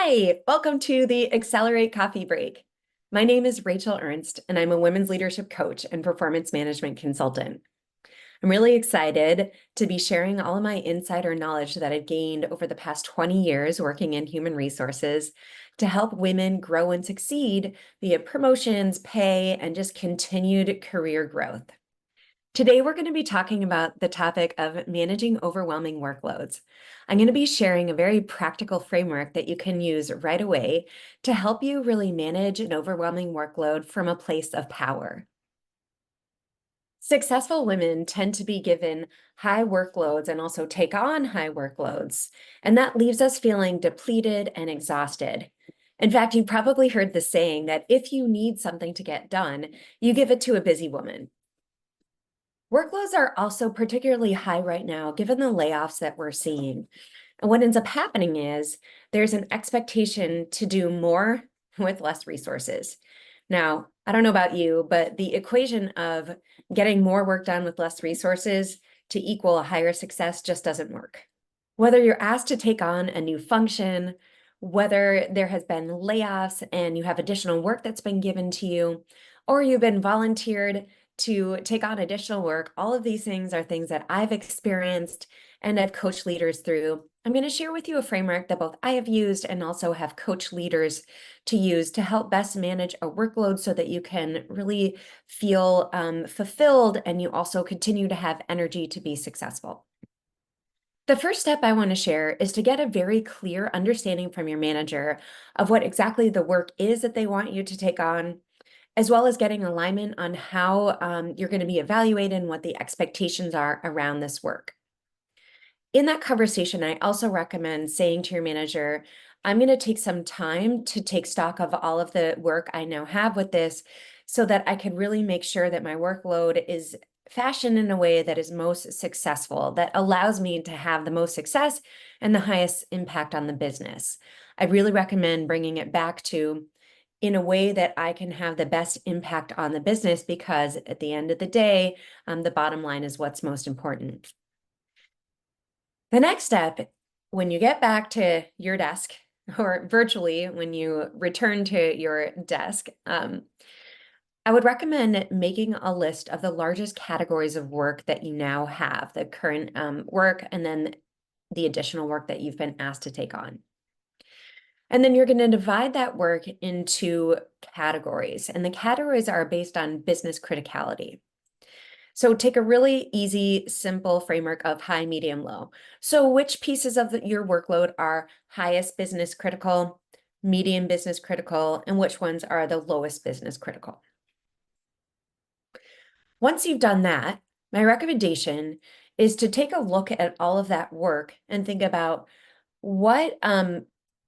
Hi, welcome to the Accelerate Coffee Break. My name is Rachel Ernst, and I'm a women's leadership coach and performance management consultant. I'm really excited to be sharing all of my insider knowledge that I've gained over the past 20 years working in human resources to help women grow and succeed via promotions, pay, and just continued career growth. Today, we're going to be talking about the topic of managing overwhelming workloads. I'm going to be sharing a very practical framework that you can use right away to help you really manage an overwhelming workload from a place of power. Successful women tend to be given high workloads and also take on high workloads, and that leaves us feeling depleted and exhausted. In fact, you've probably heard the saying that if you need something to get done, you give it to a busy woman. Workloads are also particularly high right now, given the layoffs that we're seeing. And what ends up happening is there's an expectation to do more with less resources. Now, I don't know about you, but the equation of getting more work done with less resources to equal a higher success just doesn't work. Whether you're asked to take on a new function, whether there has been layoffs and you have additional work that's been given to you, or you've been volunteered to take on additional work, all of these things are things that I've experienced and I've coached leaders through. I'm going to share with you a framework that both I have used and also have coached leaders to use to help best manage a workload so that you can really feel fulfilled and you also continue to have energy to be successful. The first step I want to share is to get a very clear understanding from your manager of what exactly the work is that they want you to take on, as well as getting alignment on how you're going to be evaluated and what the expectations are around this work. In that conversation, I also recommend saying to your manager, I'm going to take some time to take stock of all of the work I now have with this so that I can really make sure that my workload is fashioned in a way that is most successful, that allows me to have the most success and the highest impact on the business. I really recommend bringing it back to in a way that I can have the best impact on the business, because at the end of the day, the bottom line is what's most important. The next step, when you get back to your desk, or virtually when you return to your desk, I would recommend making a list of the largest categories of work that you now have, the current work, and then the additional work that you've been asked to take on. And then you're going to divide that work into categories, and the categories are based on business criticality. So take a really easy, simple framework of high, medium, low. So which pieces of your workload are highest business critical, medium business critical, and which ones are the lowest business critical? Once you've done that, my recommendation is to take a look at all of that work and think about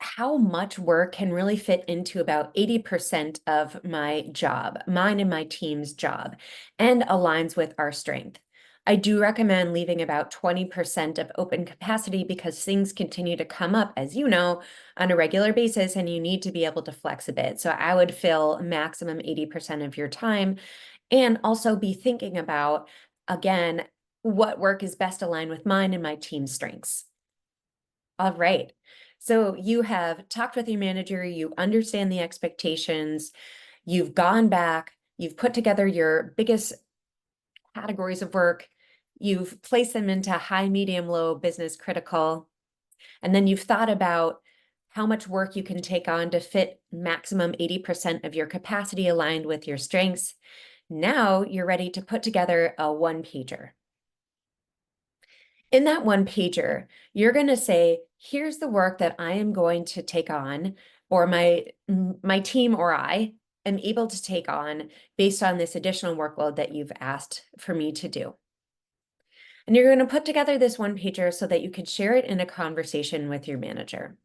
how much work can really fit into about 80% of my job, mine and my team's job, and aligns with our strength. I do recommend leaving about 20% of open capacity because things continue to come up, as you know, on a regular basis, and you need to be able to flex a bit. So I would fill maximum 80% of your time, and also be thinking about, again, what work is best aligned with mine and my team's strengths. All right. So you have talked with your manager, you understand the expectations, you've gone back, you've put together your biggest categories of work, you've placed them into high, medium, low, business critical, and then you've thought about how much work you can take on to fit maximum 80% of your capacity aligned with your strengths. Now you're ready to put together a one-pager. In that one pager, you're going to say, here's the work that I am going to take on, or my team or I am able to take on based on this additional workload that you've asked for me to do. And you're going to put together this one pager so that you can share it in a conversation with your manager.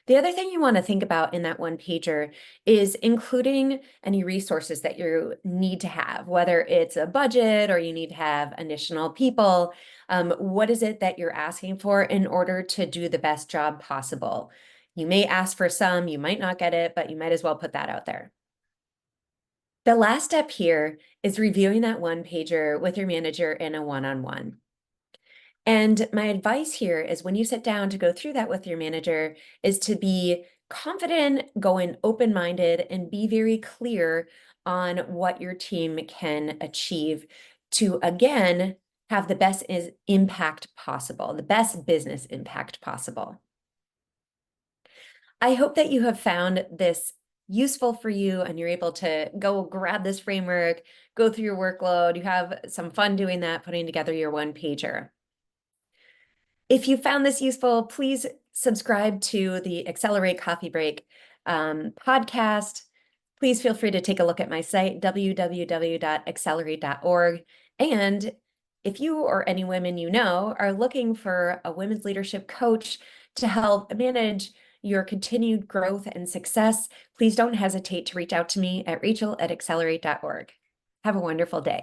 The other thing you want to think about in that one pager is including any resources that you need to have, whether it's a budget or you need to have additional people. What is it that you're asking for in order to do the best job possible? You may ask for some, you might not get it, but you might as well put that out there. The last step here is reviewing that one pager with your manager in a one-on-one. And my advice here is when you sit down to go through that with your manager is to be confident, go in open-minded, and be very clear on what your team can achieve to, again, have the best impact possible, the best business impact possible. I hope that you have found this useful for you and you're able to go grab this framework, go through your workload, you have some fun doing that, putting together your one pager. If you found this useful, please subscribe to the Accelerate Coffee Break podcast. Please feel free to take a look at my site, www.accelerate.org. And if you or any women you know are looking for a women's leadership coach to help manage your continued growth and success, please don't hesitate to reach out to me at rachel@accelerate.org. Have a wonderful day.